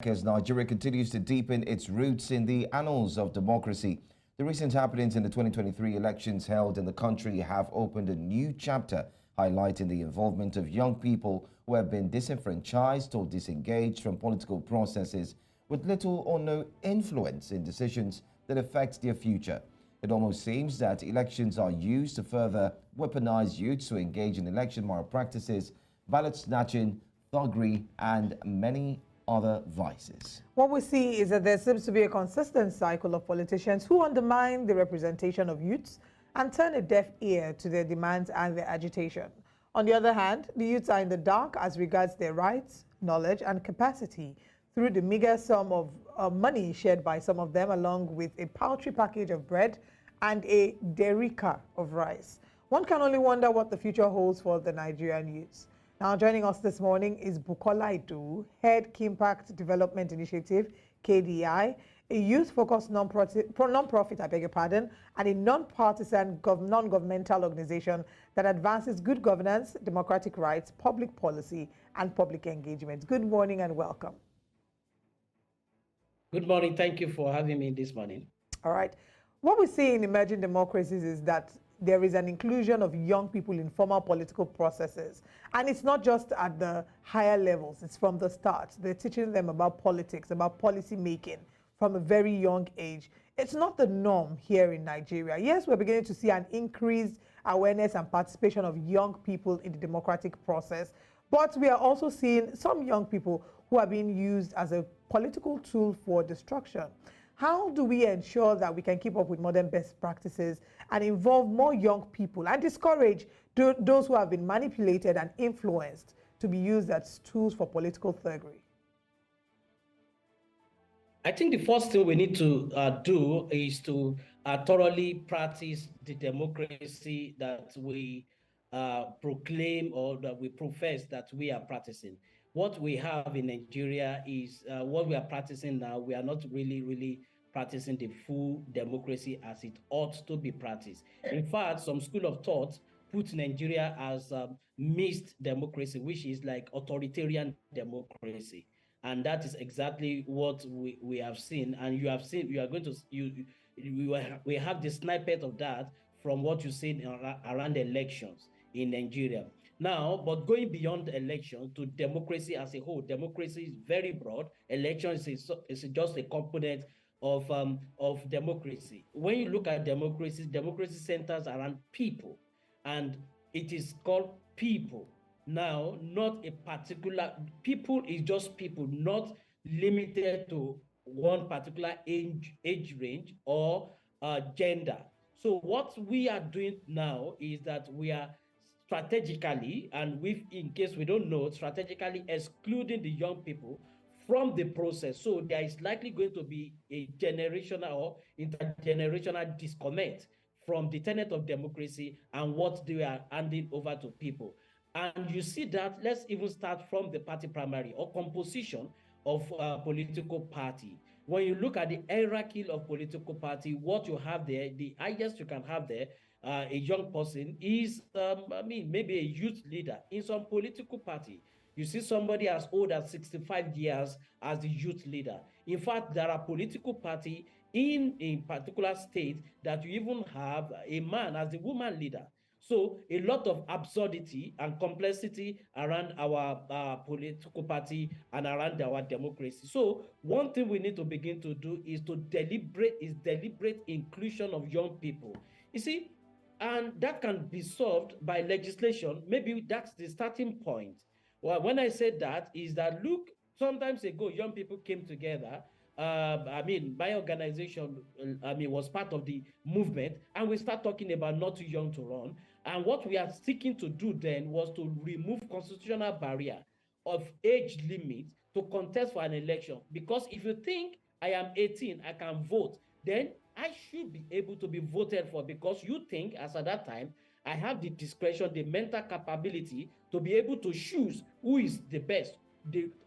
As Nigeria continues to deepen its roots in the annals of democracy, the recent happenings in the 2023 elections held in the country have opened a new chapter, highlighting the involvement of young people who have been disenfranchised or disengaged from political processes with little or no influence in decisions that affect their future. It almost seems that elections are used to further weaponize youths who engage in election malpractices, ballot snatching, thuggery, and many other vices. What we see is that there seems to be a consistent cycle of politicians who undermine the representation of youths and turn a deaf ear to their demands and their agitation. On the other hand, the youths are in the dark as regards their rights, knowledge, and capacity through the meager sum of money shared by some of them, along with a paltry package of bread and a derrica of rice. One can only wonder what the future holds for the Nigerian youths. Now, joining us this morning is Bukola Idowu, Head Kimpact Development Initiative, KDI, a youth-focused non-profit, I beg your pardon, and a non-partisan non-governmental organization that advances good governance, democratic rights, public policy, and public engagement. Good morning and welcome. Good morning. Thank you for having me this morning. All right. What we see in emerging democracies is that there is an inclusion of young people in formal political processes. And it's not just at the higher levels, it's from the start. They're teaching them about politics, about policy making from a very young age. It's not the norm here in Nigeria. Yes, we're beginning to see an increased awareness and participation of young people in the democratic process, but we are also seeing some young people who are being used as a political tool for destruction. How do we ensure that we can keep up with modern best practices and involve more young people and discourage those who have been manipulated and influenced to be used as tools for political thuggery? I think the first thing we need to do is to thoroughly practice the democracy that we proclaim or that we profess that we are practicing. What we have in Nigeria is what we are practicing now. We are not really practicing the full democracy as it ought to be practiced. In fact, some school of thought put Nigeria as mixed democracy, which is like authoritarian democracy. And that is exactly what we have seen. And you have seen, you are going to, we have the snippet of that from what you see around elections in Nigeria. Now, but going beyond elections to democracy as a whole, democracy is very broad. Elections is just a component of democracy. When you look at democracy, democracy centers around people, and it is called people. Now, not a particular, people is just people, not limited to one particular age range or gender. So what we are doing now is that we are strategically, and in case we don't know, strategically excluding the young people from the process. So there is likely going to be a generational or intergenerational disconnect from the tenet of democracy and what they are handing over to people. And you see that, let's even start from the party primary or composition of a political party. When you look at the hierarchy of political party, what you have there, the highest you can have there, a young person is, maybe a youth leader in some political party. You see somebody as old as 65 years as the youth leader. In fact, there are political party in a particular state that you even have a man as the woman leader. So a lot of absurdity and complexity around our political party and around our democracy. So one thing we need to begin to do is to deliberate inclusion of young people. You see, and that can be solved by legislation. Maybe that's the starting point. Well, when I said that is that, look, sometimes ago, young people came together. My organization, was part of the movement, and we start talking about not too young to run. And what we are seeking to do then was to remove constitutional barrier of age limit to contest for an election. Because if you think I am 18, I can vote, then I should be able to be voted for, because you think, as at that time, I have the discretion, the mental capability to be able to choose who is the best,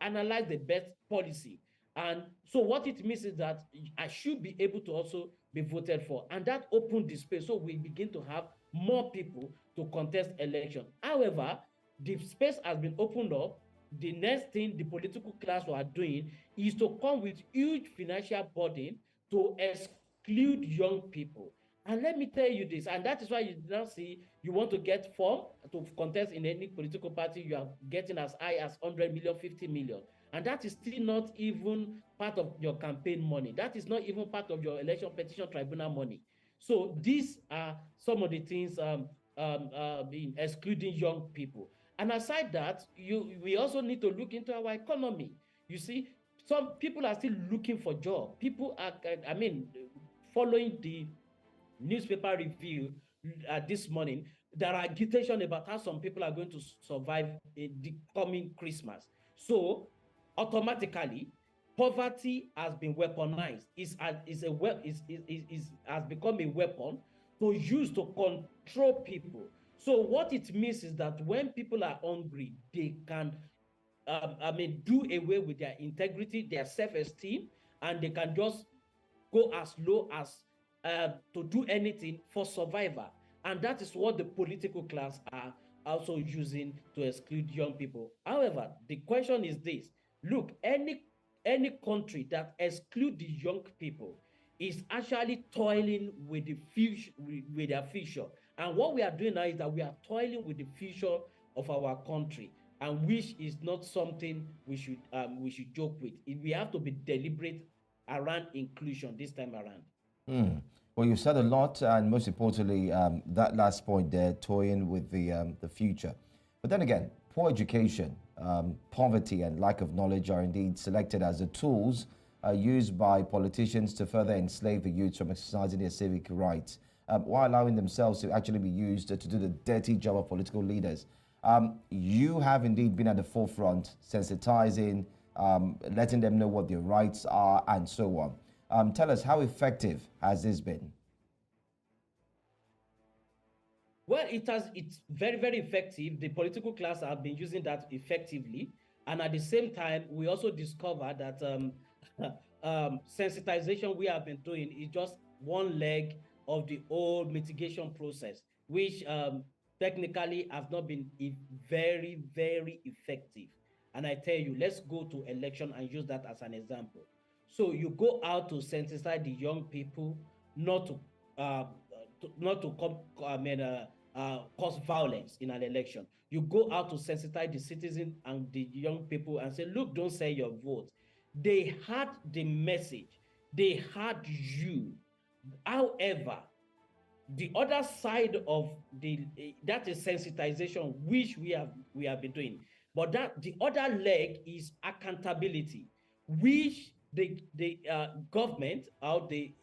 analyze the best policy. And so what it means is that I should be able to also be voted for. And that opened the space. So we begin to have more people to contest election. However, the space has been opened up the next thing the political class are doing is to come with huge financial burden to exclude young people. And let me tell you this, and that is why you now see you want to get form to contest in any political party, you are getting as high as 100 million, 50 million. And that is still not even part of your campaign money. That is not even part of your election petition tribunal money. So these are some of the things in excluding young people. And aside that, we also need to look into our economy. You see, some people are still looking for jobs. People are, following the newspaper review this morning, there are agitation about how some people are going to survive in the coming Christmas. So automatically, poverty has been weaponized. Has become a weapon to use to control people. So what it means is that when people are hungry, they can do away with their integrity, their self-esteem, and they can just go as low as to do anything for survival. And that is what the political class are also using to exclude young people. However, the question is this: look, any country that exclude the young people is actually toiling with the future, with their future. And what we are doing now is that we are toiling with the future of our country, and which is not something we should joke with. We have to be deliberate around inclusion this time around. Well, you said a lot, and most importantly, that last point there, toying with the future. But then again, poor education, poverty, and lack of knowledge are indeed selected as the tools used by politicians to further enslave the youth from exercising their civic rights, while allowing themselves to actually be used to do the dirty job of political leaders. You have indeed been at the forefront, sensitizing, letting them know what their rights are, and so on. Tell us, how effective has this been? Well, it's very, very effective. The political class have been using that effectively. And at the same time, we also discovered that sensitization we have been doing is just one leg of the whole mitigation process, which technically have not been very, very effective. And I tell you, let's go to election and use that as an example. So you go out to sensitize the young people not to cause violence in an election. You go out to sensitize the citizens and the young people and say, look, don't sell your vote. They had the message. They had you. However, the other side of that is sensitization, which we have been doing. But that the other leg is accountability, which the government or the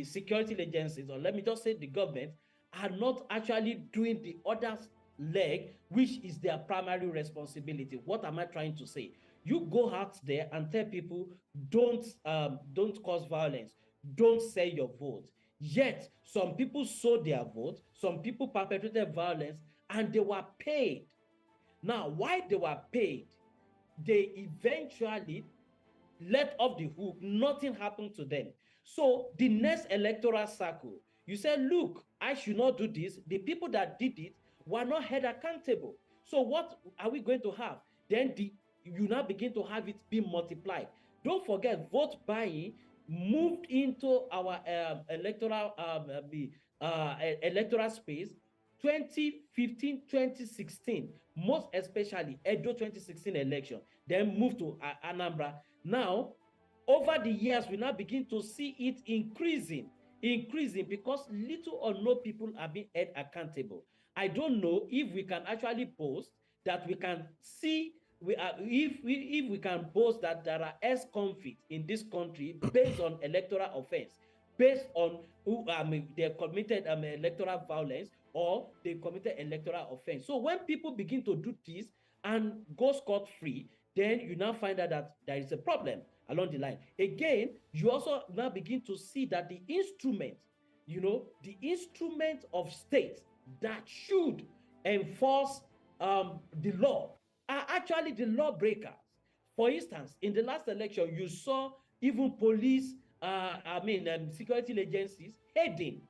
security agencies, or let me just say the government, are not actually doing the other leg, which is their primary responsibility. What am I trying to say? You go out there and tell people, don't cause violence, don't sell your vote. Yet some people sold their vote, some people perpetrated violence, and they were paid. Now, why they were paid, they eventually let off the hook, nothing happened to them. So the next electoral cycle, you say, look, I should not do this. The people that did it were not held accountable. So what are we going to have? Then you now begin to have it be multiplied. Don't forget, vote buying moved into our electoral space 2015, 2016, most especially Edo 2016 election, then moved to Anambra. Now, over the years, we now begin to see it increasing because little or no people are being held accountable. I don't know if we can actually boast that we can see, if we can boast that there are ex-convicts in this country based on electoral offense, based on who they committed electoral violence or they committed electoral offense. So when people begin to do this and go scot-free, then you now find out that there is a problem along the line. Again, you also now begin to see that the instrument of state that should enforce the law are actually the lawbreakers. For instance, in the last election, you saw even police, security agencies heading,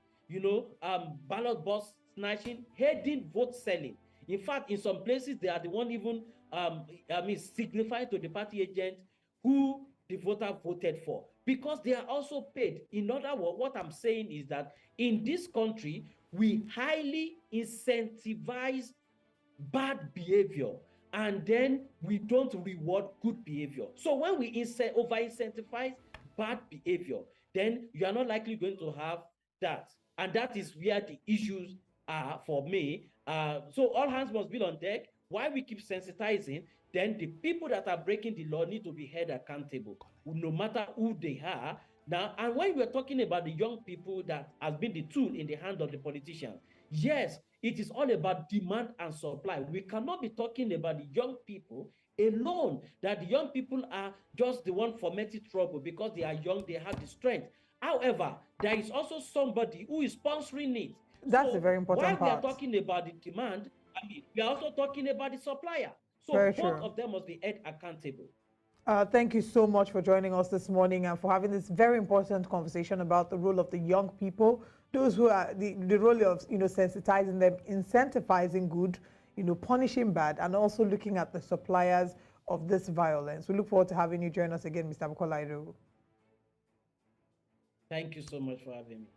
ballot box snatching, heading vote selling. In fact, in some places, they are the one even signify to the party agent who the voter voted for, because they are also paid. In other words, what I'm saying is that in this country, we highly incentivize bad behavior, and then we don't reward good behavior. So when we over incentivize bad behavior, then you are not likely going to have that. And that is where the issues are for me. So all hands must be on deck. While we keep sensitizing, then the people that are breaking the law need to be held accountable, no matter who they are. Now, and when we're talking about the young people that has been the tool in the hand of the politicians, yes, it is all about demand and supply. We cannot be talking about the young people alone, that the young people are just the one fomenting trouble because they are young, they have the strength. However, there is also somebody who is sponsoring it. That's a very important while we are part. talking about the demand, we are also talking about the supplier. So Very both true. of them must be held accountable. Thank you so much for joining us this morning and for having this very important conversation about the role of the young people, those who are the role of sensitizing them, incentivizing good, punishing bad, and also looking at the suppliers of this violence. We look forward to having you join us again, Mr. Bukola Idowu. Thank you so much for having me.